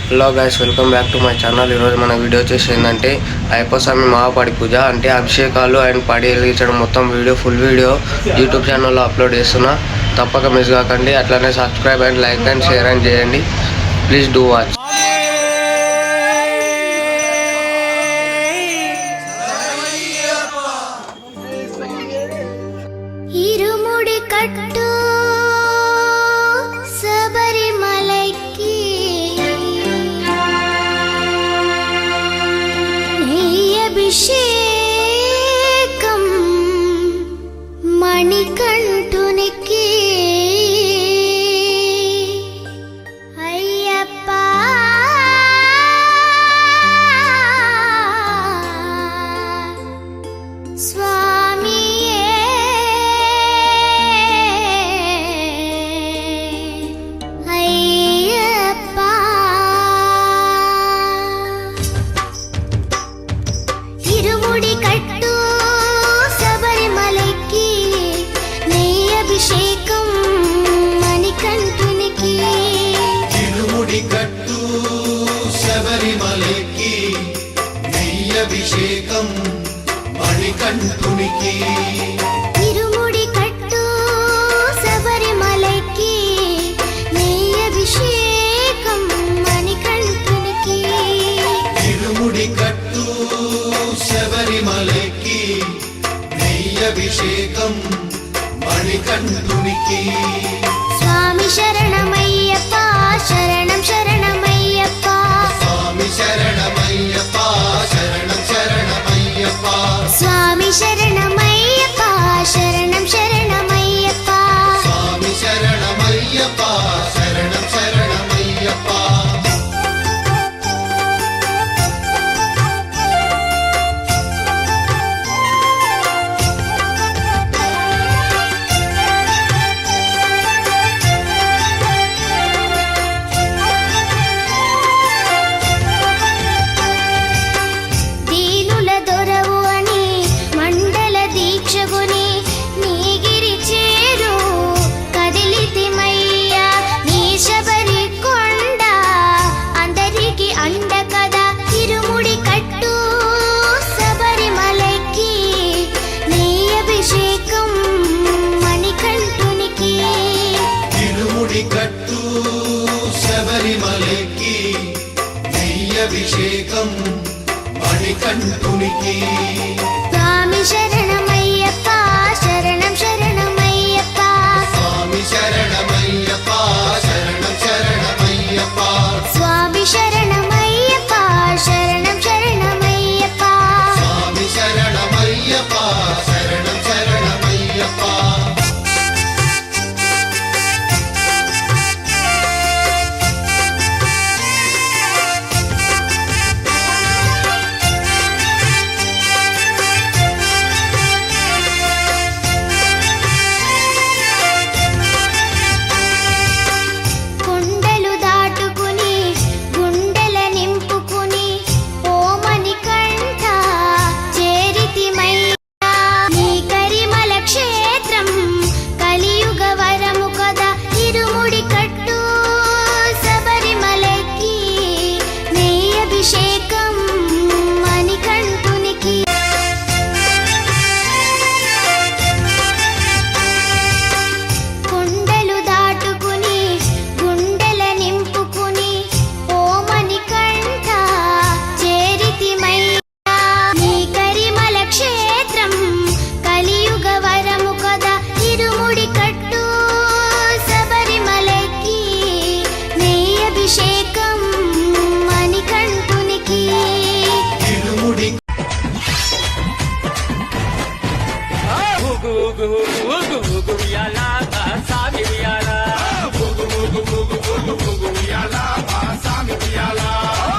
Hello guys, welcome back to my channel. ఈరోజు మన video వచ్చేసి ఏంటంటే అయ్యప్ప స్వామి మహాపడి పూజ అంటే అభిషేకాలు అండ్ పడి వెలిగించడం మొత్తం వీడియో ఫుల్ వీడియో యూట్యూబ్ ఛానల్లో అప్లోడ్ చేస్తున్నా. తప్పక మిస్ కాకండి. అట్లనే subscribe and like and share and చేయండి. Please do watch. ఇరుముడి కట్టు శబరిమలైకి అభిషేకం మణికంఠునికి అయ్యప్ప శబరిమలకి నెయ్యభిషేకం మణికంఠునికి ఇరుముడి కట్టు శబరిమలకి నెయ్యభిషేకం మణికంఠునికి ఇరుముడి కట్టు శబరిమలకి నెయ్యభిషేకం మణికంఠునికి స్వామి శరణమయ్యప్ప శరణం శరణమయ్యప్ప స్వామి శరణమయ్యప్ప శరణం శరణమయ్యప్ప స్వామి శరణమయ్యప్ప శరణం శరణమయ్యప్ప స్వామి శరణమయ్యప్ప శరణం శరణమయ్యప్ప కట్టు శబరిమలకి నెయ్యభిషేకం మణికంఠునికి స్వామి శరణమయ్యప్ప శరణం శరణమయ్యప్ప స్వామి శరణమయ్యప్ప శరణం శరణమయ్యప్ప స్వామి శరణమయ్యప్ప శరణం శరణమయ్యప్ప స్వామి శరణమయ్యప్ప శరణం శరణమయ్యప్ప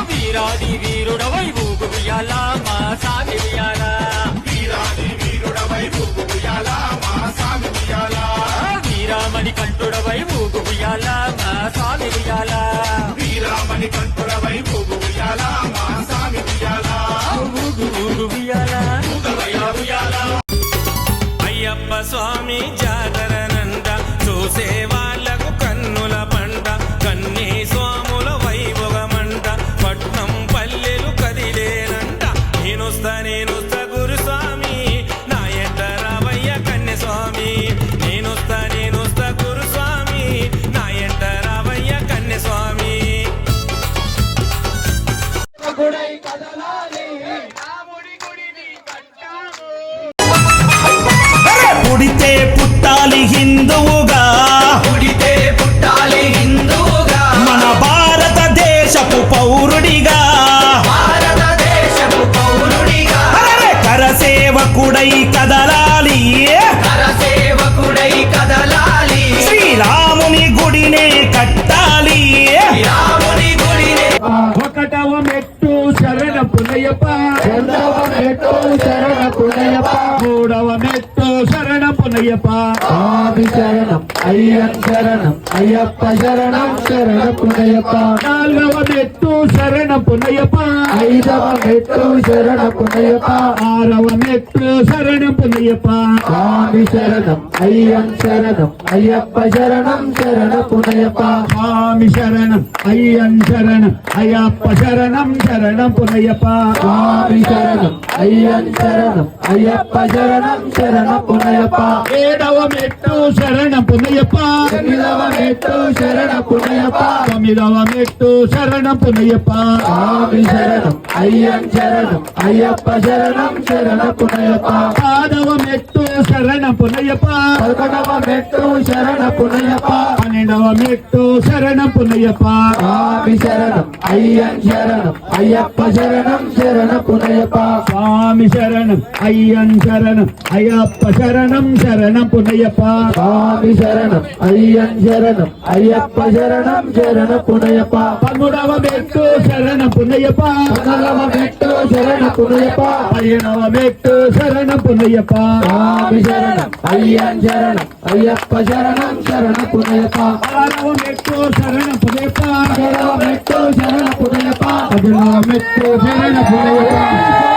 వీరాది వీరుడవై ఊగు ఉయ్యాల మా సామి ఉయ్యాల వీరాది వీరుడవై ఊగు ఉయ్యాల మా సామి ఉయ్యాల వీరామణి కంఠుడవై ఊగు ఉయ్యాల మా సామి ఉయ్యాల వీరామణి కంఠుడవై ఊగు ఉయ్యాల మా సామి ఉయ్యాల ఊగు ఊగు ఉయ్యాల ఊగవయ్యా ఉయ్యాల అయ్యప్ప స్వామి జాతరనంద చూసే వాళ్ళకు కన్నుల పంట కన్నీ స్వాముల వైభోగమంట శరణం అయ్యన్ శరణం అయ్యప్ప శరణం శరణ పునయప్ప నాలుగవ మెట్టు శరణ పునయప్ప ఐదవ మెట్టు శరణ పునయప్ప ఆరవ మెట్టు శరణ పునయప్ప స్వామి శరణం అయ్యన్ శరణం అయ్యప్ప శరణం శరణ పునయప్ప స్వామి శరణం అయ్యన్ శరణం అయ్యప్ప శరణం శరణం పునయప్ప స్వామి శరణం అయ్యన్ శరణం అయ్యప్ప శరణం శరణ పునయప్ప ఏడవ మెట్టు శరణ పునయప్ప ఎనిమిదవ మెట్టు శరణ పునయప్ప తొమ్మిదవ మెట్టు శరణ పునయప్ప స్వామి శరణం అయ్యన్ శరణం అయ్యప్ప శరణం శరణ పునయప్ప పదవ మెట్టు శరణ పునయప్ప 11వ మెట్టు శరణ పునయప్ప 12వ మెట్టు శరణ పునయప్ప స్వామి శరణం అయ్యన్ శరణం అయ్యప్ప శరణం శరణ పునయప్ప స్వామి శరణం అయ్యన్ శరణం అయ్యప్ప శరణం శరణం పునయప్ప స్వామి శరణం అయ్యన్ శరణం అయ్యప్ప శరణం శరణ పునయప్ప 13వ మెట్టు శరణ పునయప్ప 14వ మెట్టు శరణ పునయప్ప 15వ మెట్టు శరణ పునయప్ప స్వామి శరణం అయ్యన్ శరణం అయ్యప్ప శరణం శరణ పునయప్ప 16వ మెట్టు శరణ పునయప్ప 17వ మెట్టు శరణ పునయప్ప 18వ మెట్టు శరణ పునయప్ప